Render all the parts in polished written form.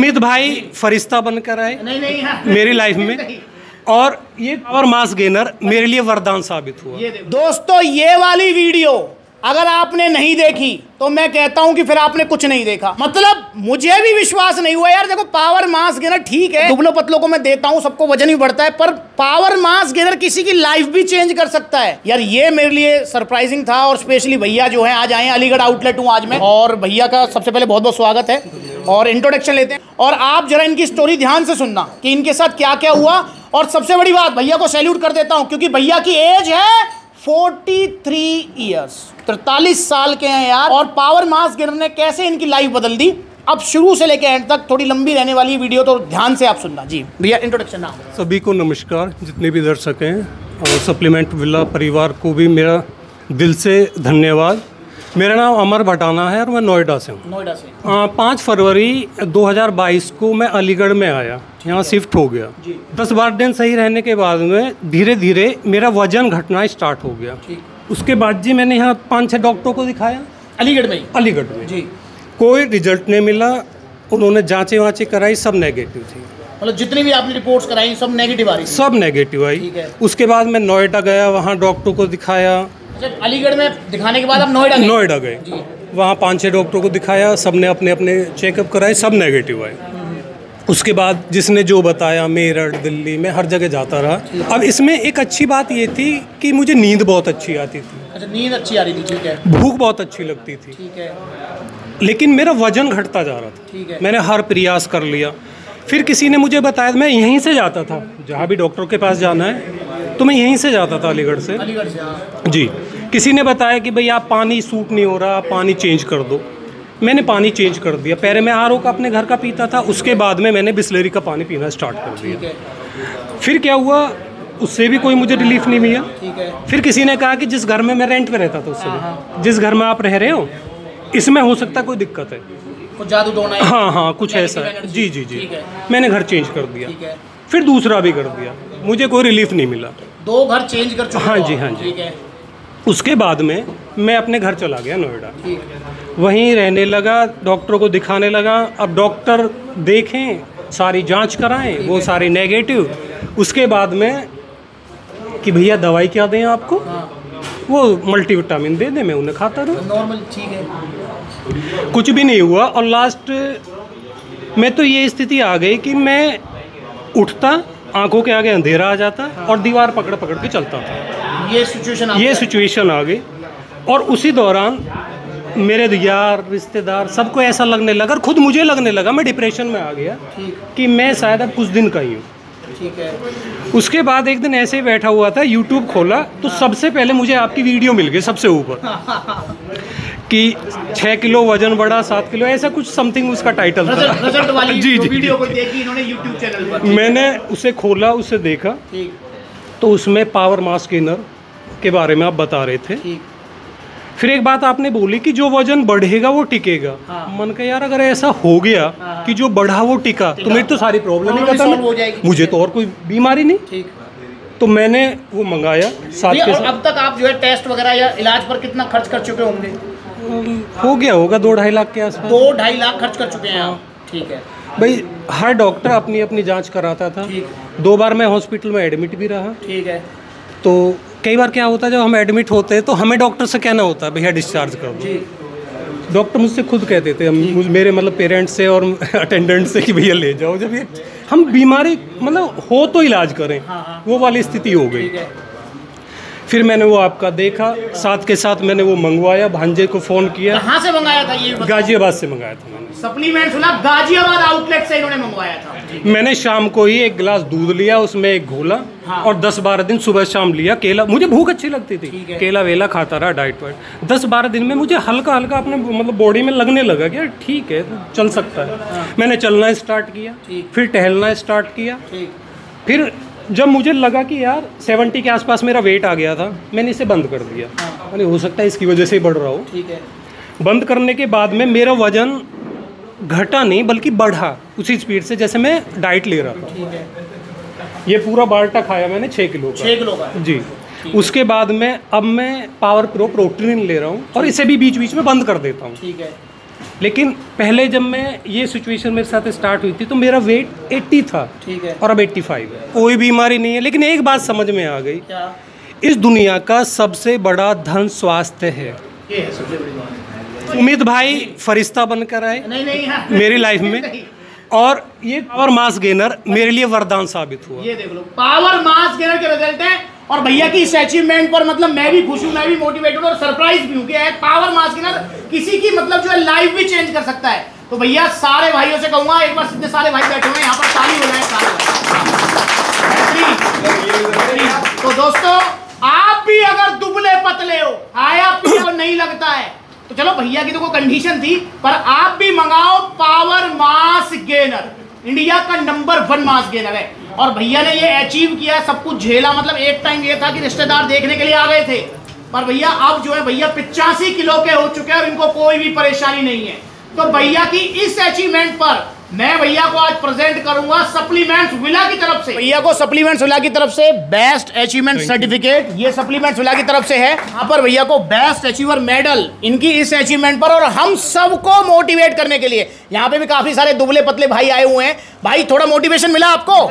सुमित भाई फरिश्ता बनकर आए मेरी लाइफ में, और ये पावर मास गेनर मेरे लिए वरदान साबित हुआ। दोस्तों ये वाली वीडियो अगर आपने नहीं देखी तो मैं कहता हूं कि फिर आपने कुछ नहीं देखा। मतलब मुझे भी विश्वास नहीं हुआ यार। देखो पावर मास गेनर ठीक है, दुबलों पतलों को मैं देता हूं, सबको वजन भी बढ़ता है, पर पावर मास गेनर किसी की लाइफ भी चेंज कर सकता है यार। ये मेरे लिए सरप्राइजिंग था। और स्पेशली भैया जो है आज आए हैं, अलीगढ़ आउटलेट हूं आज मैं, और भैया का सबसे पहले बहुत बहुत स्वागत है और इंट्रोडक्शन लेते हैं। और आप जरा इनकी स्टोरी ध्यान से सुनना कि इनके साथ क्या क्या हुआ। और सबसे बड़ी बात, भैया को सैल्यूट कर देता हूं क्योंकि भैया की एज है 43 ईयर्स, 43 साल के हैं यार। और पावर मास गेनर ने कैसे इनकी लाइफ बदल दी, अब शुरू से लेकर एंड तक थोड़ी लंबी रहने वाली वीडियो, तो ध्यान से आप सुनना। जी भैया इंट्रोडक्शन नाम। सभी को नमस्कार, जितने भी दर्शक हैं, और सप्लीमेंट विला परिवार को भी मेरा दिल से धन्यवाद। मेरा नाम अमर भटाना है और मैं नोएडा से हूँ। नोएडा से 5 फरवरी 2022 को मैं अलीगढ़ में आया, यहाँ शिफ्ट हो गया। 10-12 दिन सही रहने के बाद में धीरे धीरे मेरा वजन घटना स्टार्ट हो गया। उसके बाद जी मैंने यहाँ 5-6 डॉक्टरों को दिखाया अलीगढ़ में जी। कोई रिजल्ट नहीं मिला। उन्होंने जांचें वाँचें कराई, सब नेगेटिव थी। मतलब जितनी भी आपने रिपोर्ट्स कराई सब नेगेटिव आ रही? सब नेगेटिव आई। उसके बाद मैं नोएडा गया, वहाँ डॉक्टरों को दिखाया। अलीगढ़ में दिखाने के बाद आप नोएडा गए? वहाँ 5-6 डॉक्टरों को दिखाया, सब ने अपने अपने चेकअप कराए, सब नेगेटिव आए। उसके बाद जिसने जो बताया, मेरठ, दिल्ली में हर जगह जाता रहा। अब इसमें एक अच्छी बात ये थी कि मुझे नींद बहुत अच्छी आती थी। अच्छा, नींद अच्छी आ रही थी, ठीक है। भूख बहुत अच्छी लगती थी, ठीक है। लेकिन मेरा वजन घटता जा रहा था, ठीक है। मैंने हर प्रयास कर लिया। फिर किसी ने मुझे बताया, मैं यहीं से जाता था, जहाँ भी डॉक्टर के पास जाना है तो मैं यहीं से जाता था, अलीगढ़ से। जी। किसी ने बताया कि भाई आप पानी सूट नहीं हो रहा, आप पानी चेंज कर दो। मैंने पानी चेंज कर दिया। पहले मैं आरओ का अपने घर का पीता था, उसके बाद में मैंने बिस्लेरी का पानी पीना स्टार्ट कर दिया। फिर क्या हुआ, उससे भी कोई मुझे रिलीफ नहीं मिला। फिर किसी ने कहा कि जिस घर में मैं रेंट पे रहता था, उससे जिस घर में आप रह रहे हो, इसमें हो सकता है कोई दिक्कत है, कुछ जादू टोना है। हाँ, कुछ ऐसा है। जी। मैंने घर चेंज कर दिया, फिर दूसरा भी कर दिया, मुझे कोई रिलीफ नहीं मिला। 2 घर चेंज कर चुके? हाँ जी। उसके बाद में मैं अपने घर चला गया नोएडा, वहीं रहने लगा, डॉक्टरों को दिखाने लगा। अब डॉक्टर देखें, सारी जांच कराएं, वो सारी नेगेटिव। उसके बाद में कि भैया दवाई क्या दें आपको? वो मल्टीविटामिन दे दें, मैं उन्हें खाता रहूँ। नॉर्मल, ठीक है। कुछ भी नहीं हुआ। और लास्ट में तो ये स्थिति आ गई कि मैं उठता, आंखों के आगे अंधेरा आ जाता और दीवार पकड़ पकड़ के चलता था। ये सिचुएशन आ गई। और उसी दौरान मेरे यार, रिश्तेदार, सबको ऐसा लगने लगा, और खुद मुझे लगने लगा, मैं डिप्रेशन में आ गया कि मैं शायद अब कुछ दिन का ही हूँ। ठीक है। उसके बाद एक दिन ऐसे ही बैठा हुआ था, यूट्यूब खोला तो सबसे पहले मुझे आपकी वीडियो मिल गई सबसे ऊपर कि 6 किलो वजन बढ़ा, 7 किलो, ऐसा कुछ समथिंग उसका टाइटल था। रिजल्ट वाली जी। वीडियो को देखी इन्होंने यूट्यूब चैनल पर। मैंने उसे खोला, उसे देखा, तो उसमें पावर मास गेनर के बारे में आप बता रहे थे। फिर एक बात आपने बोली कि जो वजन बढ़ेगा वो टिकेगा। मन का यार, अगर ऐसा हो गया कि जो बढ़ा वो टिका तो मेरी तो सारी प्रॉब्लम ही खत्म हो जाएगी, मुझे तो और कोई बीमारी नहीं। तो मैंने वो मंगाया साथ के साथ। अब तक आप जो है टेस्ट वगैरह या इलाज पर कितना खर्च कर चुके होंगे? हो गया होगा 2-2.5 लाख के आसपास। 2-2.5 लाख खर्च कर चुके हैं आप, ठीक है। भाई हर डॉक्टर अपनी अपनी जांच कराता था। 2 बार मैं हॉस्पिटल में एडमिट भी रहा, ठीक है। तो कई बार क्या होता है, जब हम एडमिट होते हैं तो हमें डॉक्टर से कहना होता है भैया डिस्चार्ज कर दो। डॉक्टर मुझसे खुद कहते थे, मेरे मतलब पेरेंट्स से और अटेंडेंट से, कि भैया ले जाओ, जब ये हम बीमारी मतलब हो तो इलाज करें। वो वाली स्थिति हो गई। फिर मैंने वो आपका देखा, साथ के साथ मैंने वो मंगवाया, भांजे को फ़ोन किया। कहाँ से मंगाया था ये? गाजियाबाद से मंगाया था मैंने। सप्लीमेंट सुना, गाजियाबाद आउटलेट से इन्होंने मंगवाया था। मैंने शाम को ही 1 गिलास दूध लिया, उसमें 1 घोला, और 10-12 दिन सुबह शाम लिया केला। मुझे भूख अच्छी लगती थी, केला वेला खाता रहा, डाइट वाइट। 10-12 दिन में मुझे हल्का हल्का अपने मतलब बॉडी में लगने लगा कि ठीक है, चल सकता है। मैंने चलना स्टार्ट किया, फिर टहलना स्टार्ट किया। फिर जब मुझे लगा कि यार 70 के आसपास मेरा वेट आ गया था, मैंने इसे बंद कर दिया। मैंने हो सकता है इसकी वजह से ही बढ़ रहा हो। बंद करने के बाद में मेरा वजन घटा नहीं बल्कि बढ़ा उसी स्पीड से जैसे मैं डाइट ले रहा था। ये पूरा बाल्टा खाया मैंने 6 किलो का। जी। उसके बाद में अब मैं पावर प्रो प्रोटीन ले रहा हूँ और इसे भी बीच बीच में बंद कर देता हूँ। लेकिन पहले जब मैं ये सिचुएशन मेरे साथ स्टार्ट हुई थी तो मेरा वेट 80 था, ठीक है, और अब 85 है। कोई बीमारी नहीं है, लेकिन एक बात समझ में आ गई, क्या? इस दुनिया का सबसे बड़ा धन स्वास्थ्य है। ये है सबसे बड़ी बात। उम्मीद भाई फरिश्ता बनकर आए नहीं हाँ। मेरी लाइफ में, और ये पावर मास गेनर मेरे लिए वरदान साबित हुआ। ये देख लो, पावर मास गेनर के रिजल्ट है। और भैया की इस अचीवमेंट पर मतलब मैं भी खुश हूँ, मैं भी मोटिवेटेड और सरप्राइज भी हूँ कि पावर मास गेनर किसी की मतलब जो है लाइफ भी चेंज कर सकता है। तो भैया सारे भाइयों से कहूंगा, एक बार इतने सारे भाई बैठे हुए हैं यहाँ पर, ताली हो जाए सारे। तो दोस्तों, आप भी अगर दुबले पतले हो, खाया पिया नहीं लगता है, तो चलो भैया की तो कोई कंडीशन थी, पर आप भी मंगाओ पावर मास गेनर। इंडिया का नंबर 1 मास गेनर है, और भैया ने ये अचीव किया, सब कुछ झेला। मतलब एक टाइम ये था कि रिश्तेदार देखने के लिए आ गए थे, पर भैया अब जो है भैया 85 किलो के हो चुके हैं और इनको कोई भी परेशानी नहीं है। तो भैया की इस अचीवमेंट पर मैं भैया को आज प्रेजेंट करूंगा सप्लीमेंट्स विला की तरफ से। भैया को सप्लीमेंट्स विला की तरफ से बेस्ट अचीवमेंट सर्टिफिकेट, ये सप्लीमेंट्स विला की तरफ से है। यहाँ पर भैया को बेस्ट अचीवर मेडल इनकी इस अचीवमेंट पर, और हम सबको मोटिवेट करने के लिए यहाँ पे भी काफी सारे दुबले पतले भाई आए हुए हैं। भाई थोड़ा मोटिवेशन मिला आपको?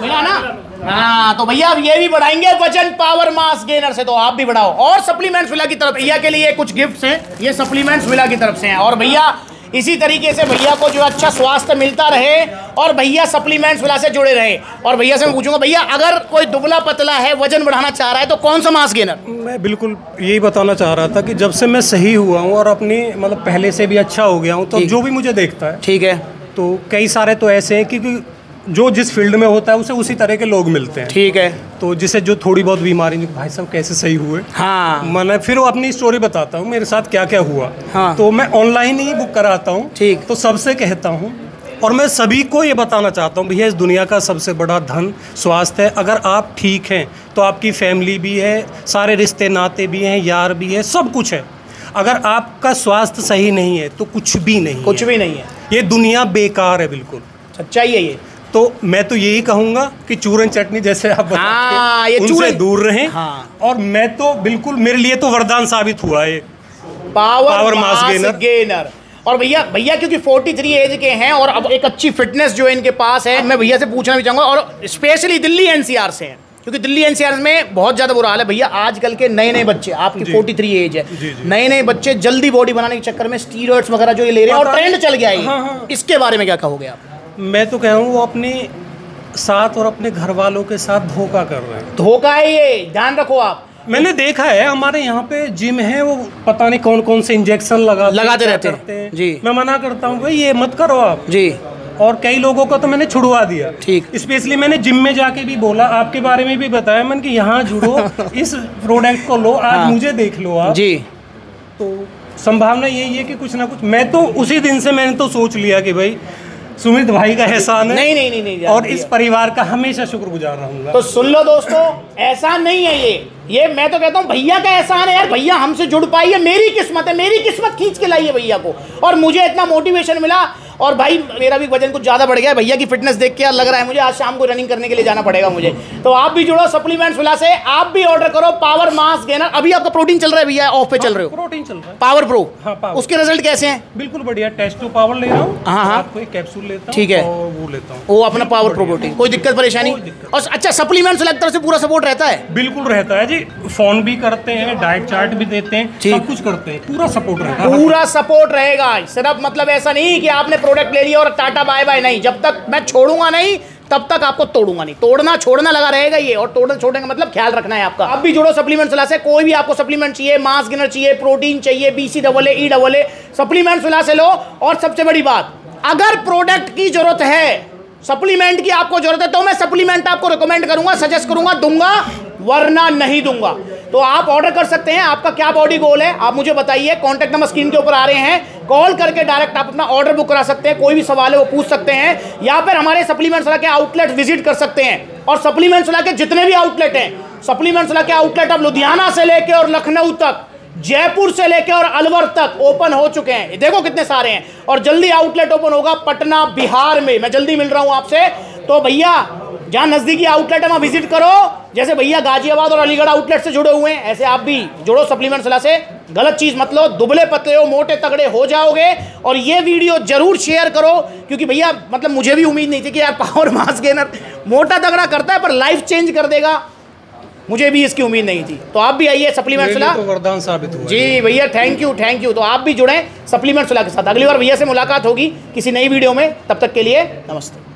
मिला ना? हाँ, तो भैया अब ये भी बढ़ाएंगे वजन पावर मास गेनर से, तो आप भी बढ़ाओ। और सप्लीमेंट्स विला की तरफ भैया के लिए कुछ गिफ्ट्स हैं, ये सप्लीमेंट्स विला की तरफ से हैं। और भैया इसी तरीके से भैया को जो अच्छा स्वास्थ्य मिलता रहे, और भैया सप्लीमेंट्स विला से जुड़े रहे। और भैया से मैं पूछूंगा, भैया अगर कोई दुबला पतला है, वजन बढ़ाना चाह रहा है, तो कौन सा मास गेनर? मैं बिल्कुल यही बताना चाह रहा था कि जब से मैं सही हुआ हूँ और अपनी मतलब पहले से भी अच्छा हो गया हूँ, तो जो भी मुझे देखता है, ठीक है, तो कई सारे तो ऐसे हैं क्योंकि जो जिस फील्ड में होता है उसे उसी तरह के लोग मिलते हैं, ठीक है, तो जिसे जो थोड़ी बहुत बीमारी, भाई साहब कैसे सही हुए, हाँ, मैंने फिर वो अपनी स्टोरी बताता हूँ मेरे साथ क्या क्या हुआ। हाँ, तो मैं ऑनलाइन ही बुक कराता हूँ, ठीक, तो सबसे कहता हूँ, और मैं सभी को ये बताना चाहता हूँ, भैया इस दुनिया का सबसे बड़ा धन स्वास्थ्य है। अगर आप ठीक हैं तो आपकी फैमिली भी है, सारे रिश्ते नाते भी हैं, यार भी है, सब कुछ है। अगर आपका स्वास्थ्य सही नहीं है तो कुछ भी नहीं, कुछ भी नहीं है, ये दुनिया बेकार है, बिल्कुल सच्चाई है ये। तो मैं तो यही कहूंगा कि चूरन चटनी जैसे आप बताते हैं, उनसे दूर रहें। हाँ। और मैं तो बिल्कुल, मेरे लिए तो वरदान साबित हुआ है पावर मास गेनर। और भैया क्योंकि 43 एज के हैं और अब एक अच्छी फिटनेस जो है इनके पास है, मैं भैया से पूछना भी चाहूँगा, और स्पेशली दिल्ली एनसीआर से हैं, क्योंकि दिल्ली एनसीआर में बहुत ज़्यादा बुरा हाल है। भैया आजकल के नए नए बच्चे, आपकी 43 एज है, नए नए बच्चे जल्दी बॉडी बनाने के चक्कर में स्टीरॉइड्स वगैरह जो ये ले रहे हैं, और ट्रेंड चल गया है। हाँ। इसके बारे में क्या कहोगे आप? मैं तो कह रहा हूँ वो अपने साथ और अपने घर वालों के साथ धोखा कर रहे हैं। धोखा है ये, ध्यान रखो आप। मैंने देखा है, हमारे यहाँ पे जिम है, वो पता नहीं कौन कौन से इंजेक्शन लगाते रहते हैं जी। मैं मना करता हूँ भाई ये मत करो आप जी, और कई लोगों को तो मैंने छुड़वा दिया। ठीक, स्पेशली मैंने जिम में जाके भी बोला, आपके बारे में भी बताया मैंने कि यहाँ जुड़ो, इस प्रोडक्ट को लो, आज मुझे देख लो आप जी। तो संभावना यही है कि कुछ ना कुछ, मैं तो उसी दिन से मैंने तो सोच लिया कि भाई सुमित भाई का एहसान है, नहीं और इस परिवार का हमेशा शुक्रगुजार रहूंगा। तो सुन लो दोस्तों, ऐसा नहीं है ये मैं तो कहता हूँ भैया का एहसान है यार, भैया हमसे जुड़ पाई है, मेरी किस्मत है, मेरी किस्मत खींच के लाई है भैया को, और मुझे इतना मोटिवेशन मिला। और भाई मेरा भी वजन कुछ ज़्यादा बढ़ गया है, भैया की फिटनेस देख के लग रहा है मुझे आज शाम को रनिंग करने के लिए जाना पड़ेगा मुझे। तो आप भी जुड़ो सप्लीमेंट्स विला से, आप भी ऑर्डर करो पावर मास गेनर। अभी आपका प्रोटीन चल रहा है भैया, ऑफ पे चल रहे हो? प्रोटीन चल रहा है, पावर प्रो। हाँ, पावर। उसके रिजल्ट कैसे हैं? बिल्कुल बढ़िया, टेस्ट टू पावर ले रहा हूँ। हाँ, आपको एक कैप्सूल लेता हूँ, ठीक है, और वो लेता हूँ, वो अपना पावर प्रो प्रोटीन। कोई दिक्कत परेशानी? और अच्छा, सप्लीमेंट्स विला की तरफ से पूरा सपोर्ट रहता है? बिल्कुल रहता है जी, फोन भी करते हैं, डाइट चार्ट भी देते हैं, सब कुछ करते हैं, पूरा सपोर्ट रहता है। पूरा सपोर्ट रहेगा, सिर्फ मतलब ऐसा नहीं कि आपने प्रोडक्ट ले लिया और टाटा बाय बाय, नहीं, जब तक मैं छोड़ूंगा नहीं तब तक आपको तोड़ूंगा नहीं, तोड़ना छोड़ना लगा रहेगा ये, और तोड़ना छोड़ने का मतलब ख्याल रखना है आपका। अब भी जुड़ो सप्लीमेंट्स विला से, कोई भी आपको सप्लीमेंट चाहिए, मास गेनर चाहिए, प्रोटीन चाहिए, BCAA EAA, सप्लीमेंट्स विला से लो। और सबसे बड़ी बात, अगर प्रोडक्ट की जरूरत है, सप्लीमेंट की आपको जरूरत है, तो मैं सप्लीमेंट आपको रिकमेंड करूंगा, सजेस्ट करूंगा, दूंगा, वरना नहीं दूंगा। तो आप ऑर्डर कर सकते हैं। आपका क्या बॉडी गोल है आप मुझे बताइए, कॉन्टैक्ट नंबर स्क्रीन के ऊपर आ रहे हैं, कॉल करके डायरेक्ट आप अपना ऑर्डर बुक करा सकते हैं, कोई भी सवाल है वो पूछ सकते हैं, या फिर हमारे सप्लीमेंट्स विला के आउटलेट विजिट कर सकते हैं। और सप्लीमेंट्स विला के जितने भी आउटलेट हैं, सप्लीमेंट्स विला के आउटलेट अब लुधियाना से लेके और लखनऊ तक, जयपुर से लेकर और अलवर तक ओपन हो चुके हैं, देखो कितने सारे हैं। और जल्दी आउटलेट ओपन होगा पटना बिहार में, मैं जल्दी मिल रहा हूं आपसे। तो भैया जहाँ नज़दीकी आउटलेट है वहाँ विजिट करो। जैसे भैया गाजियाबाद और अलीगढ़ आउटलेट से जुड़े हुए हैं, ऐसे आप भी जुड़ो सप्लीमेंट सलाह से। गलत चीज़ मत लो, दुबले पतले हो, मोटे तगड़े हो जाओगे। और ये वीडियो जरूर शेयर करो, क्योंकि भैया मतलब मुझे भी उम्मीद नहीं थी कि यार पावर मास गेनर मोटा तगड़ा करता है पर लाइफ चेंज कर देगा, मुझे भी इसकी उम्मीद नहीं थी। तो आप भी आइए सप्लीमेंट सलाह, तो वरदान साबित हुआ। जी भैया, थैंक यू। तो आप भी जुड़ें सप्लीमेंट सलाह के साथ। अगली बार भैया से मुलाकात होगी किसी नई वीडियो में, तब तक के लिए नमस्ते।